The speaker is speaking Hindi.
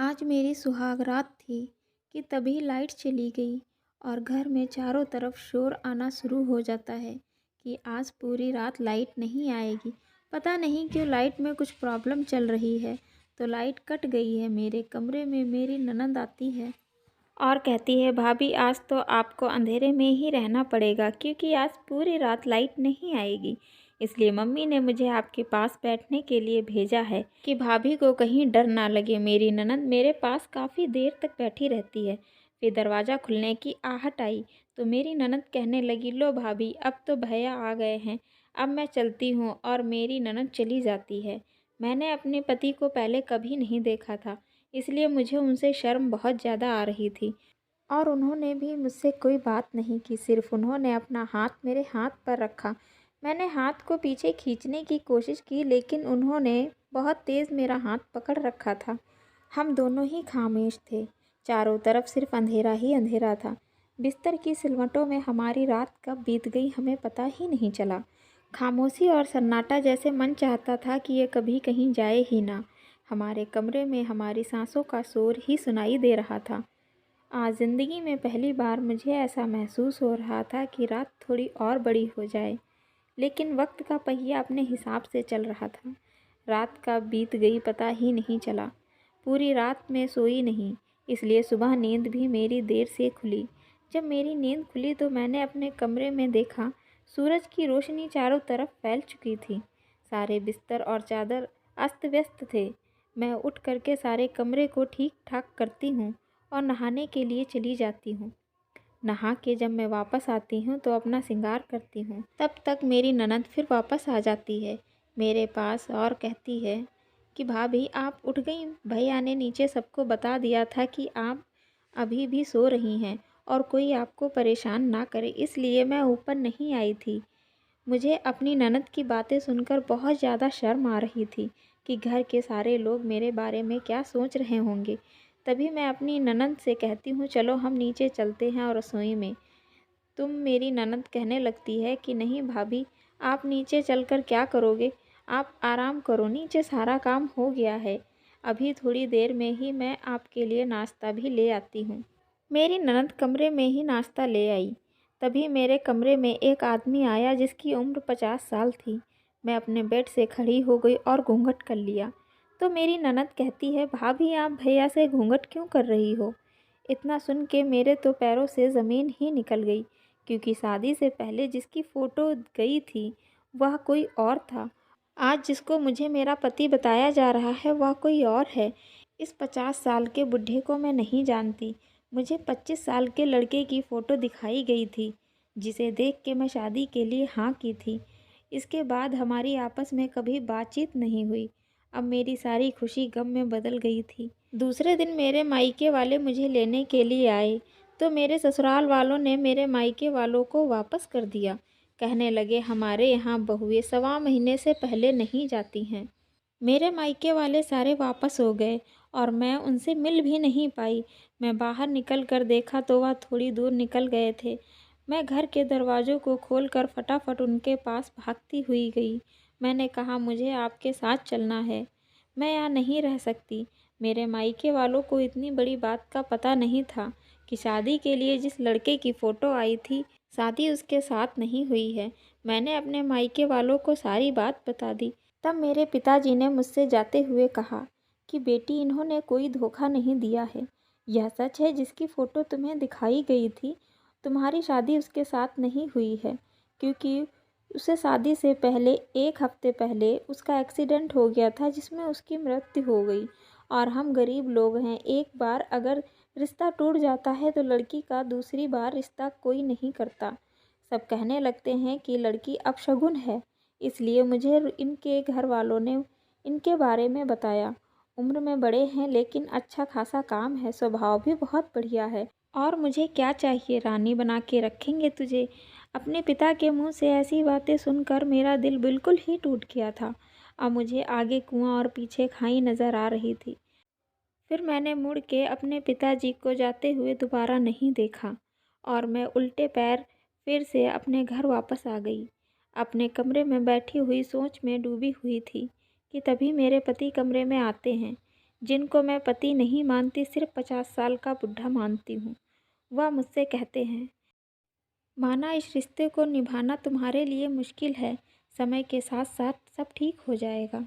आज मेरी सुहागरात थी कि तभी लाइट चली गई और घर में चारों तरफ शोर आना शुरू हो जाता है कि आज पूरी रात लाइट नहीं आएगी। पता नहीं क्यों लाइट में कुछ प्रॉब्लम चल रही है। तो लाइट कट गई है। मेरे कमरे में मेरी ननद आती है और कहती है, भाभी आज तो आपको अंधेरे में ही रहना पड़ेगा क्योंकि आज पूरी रात लाइट नहीं आएगी। इसलिए मम्मी ने मुझे आपके पास बैठने के लिए भेजा है कि भाभी को कहीं डर ना लगे। मेरी ननद मेरे पास काफ़ी देर तक बैठी रहती है। फिर दरवाज़ा खुलने की आहट आई तो मेरी ननद कहने लगी, लो भाभी अब तो भैया आ गए हैं, अब मैं चलती हूँ। और मेरी ननद चली जाती है। मैंने अपने पति को पहले कभी नहीं देखा था, इसलिए मुझे उनसे शर्म बहुत ज़्यादा आ रही थी और उन्होंने भी मुझसे कोई बात नहीं की। सिर्फ उन्होंने अपना हाथ मेरे हाथ पर रखा। मैंने हाथ को पीछे खींचने की कोशिश की लेकिन उन्होंने बहुत तेज़ मेरा हाथ पकड़ रखा था। हम दोनों ही खामोश थे। चारों तरफ सिर्फ अंधेरा ही अंधेरा था। बिस्तर की सिलवटों में हमारी रात कब बीत गई हमें पता ही नहीं चला। खामोशी और सन्नाटा जैसे मन चाहता था कि ये कभी कहीं जाए ही ना। हमारे कमरे में हमारी सांसों का शोर ही सुनाई दे रहा था। आज ज़िंदगी में पहली बार मुझे ऐसा महसूस हो रहा था कि रात थोड़ी और बड़ी हो जाए, लेकिन वक्त का पहिया अपने हिसाब से चल रहा था। रात कब बीत गई पता ही नहीं चला। पूरी रात में सोई नहीं, इसलिए सुबह नींद भी मेरी देर से खुली। जब मेरी नींद खुली तो मैंने अपने कमरे में देखा, सूरज की रोशनी चारों तरफ फैल चुकी थी। सारे बिस्तर और चादर अस्त व्यस्त थे। मैं उठ करके सारे कमरे को ठीक ठाक करती हूँ और नहाने के लिए चली जाती हूँ। नहा के जब मैं वापस आती हूँ तो अपना श्रृंगार करती हूँ। तब तक मेरी ननद फिर वापस आ जाती है मेरे पास और कहती है कि भाभी आप उठ गई। भैया ने नीचे सबको बता दिया था कि आप अभी भी सो रही हैं और कोई आपको परेशान ना करे, इसलिए मैं ऊपर नहीं आई थी। मुझे अपनी ननद की बातें सुनकर बहुत ज़्यादा शर्म आ रही थी कि घर के सारे लोग मेरे बारे में क्या सोच रहे होंगे। तभी मैं अपनी ननद से कहती हूँ, चलो हम नीचे चलते हैं और रसोई में। मेरी ननद कहने लगती है कि नहीं भाभी, आप नीचे चलकर क्या करोगे, आप आराम करो, नीचे सारा काम हो गया है। अभी थोड़ी देर में ही मैं आपके लिए नाश्ता भी ले आती हूँ। मेरी ननद कमरे में ही नाश्ता ले आई। तभी मेरे कमरे में एक आदमी आया जिसकी उम्र 50 साल थी। मैं अपने बेड से खड़ी हो गई और घूंघट कर लिया। तो मेरी ननद कहती है, भाभी आप भैया से घूंघट क्यों कर रही हो। इतना सुन के मेरे तो पैरों से ज़मीन ही निकल गई, क्योंकि शादी से पहले जिसकी फ़ोटो गई थी वह कोई और था। आज जिसको मुझे मेरा पति बताया जा रहा है वह कोई और है। इस 50 साल के बुढ़े को मैं नहीं जानती। मुझे 25 साल के लड़के की फ़ोटो दिखाई गई थी जिसे देख के मैं शादी के लिए हाँ की थी। इसके बाद हमारी आपस में कभी बातचीत नहीं हुई। अब मेरी सारी खुशी गम में बदल गई थी। दूसरे दिन मेरे मायके वाले मुझे लेने के लिए आए तो मेरे ससुराल वालों ने मेरे मायके वालों को वापस कर दिया। कहने लगे, हमारे यहाँ बहुएं 1.25 महीने से पहले नहीं जाती हैं। मेरे मायके वाले सारे वापस हो गए और मैं उनसे मिल भी नहीं पाई। मैं बाहर निकल कर देखा तो वह थोड़ी दूर निकल गए थे। मैं घर के दरवाज़ों को खोलकर फटाफट उनके पास भागती हुई गई। मैंने कहा, मुझे आपके साथ चलना है, मैं यहाँ नहीं रह सकती। मेरे मायके वालों को इतनी बड़ी बात का पता नहीं था कि शादी के लिए जिस लड़के की फ़ोटो आई थी, शादी उसके साथ नहीं हुई है। मैंने अपने मायके वालों को सारी बात बता दी। तब मेरे पिताजी ने मुझसे जाते हुए कहा कि बेटी, इन्होंने कोई धोखा नहीं दिया है। यह सच है, जिसकी फ़ोटो तुम्हें दिखाई गई थी तुम्हारी शादी उसके साथ नहीं हुई है, क्योंकि उसे शादी से पहले 1 हफ्ते पहले उसका एक्सीडेंट हो गया था जिसमें उसकी मृत्यु हो गई। और हम गरीब लोग हैं, एक बार अगर रिश्ता टूट जाता है तो लड़की का दूसरी बार रिश्ता कोई नहीं करता। सब कहने लगते हैं कि लड़की अपशगुन है, इसलिए मुझे इनके घर वालों ने इनके बारे में बताया। उम्र में बड़े हैं लेकिन अच्छा खासा काम है, स्वभाव भी बहुत बढ़िया है। और मुझे क्या चाहिए, रानी बना के रखेंगे तुझे। अपने पिता के मुंह से ऐसी बातें सुनकर मेरा दिल बिल्कुल ही टूट गया था। अब मुझे आगे कुआं और पीछे खाई नज़र आ रही थी। फिर मैंने मुड़ के अपने पिताजी को जाते हुए दोबारा नहीं देखा और मैं उल्टे पैर फिर से अपने घर वापस आ गई। अपने कमरे में बैठी हुई सोच में डूबी हुई थी कि तभी मेरे पति कमरे में आते हैं। जिनको मैं पति नहीं मानती, सिर्फ 50 साल का बुढ़ा मानती हूँ। वह मुझसे कहते हैं, माना इस रिश्ते को निभाना तुम्हारे लिए मुश्किल है, समय के साथ साथ सब ठीक हो जाएगा।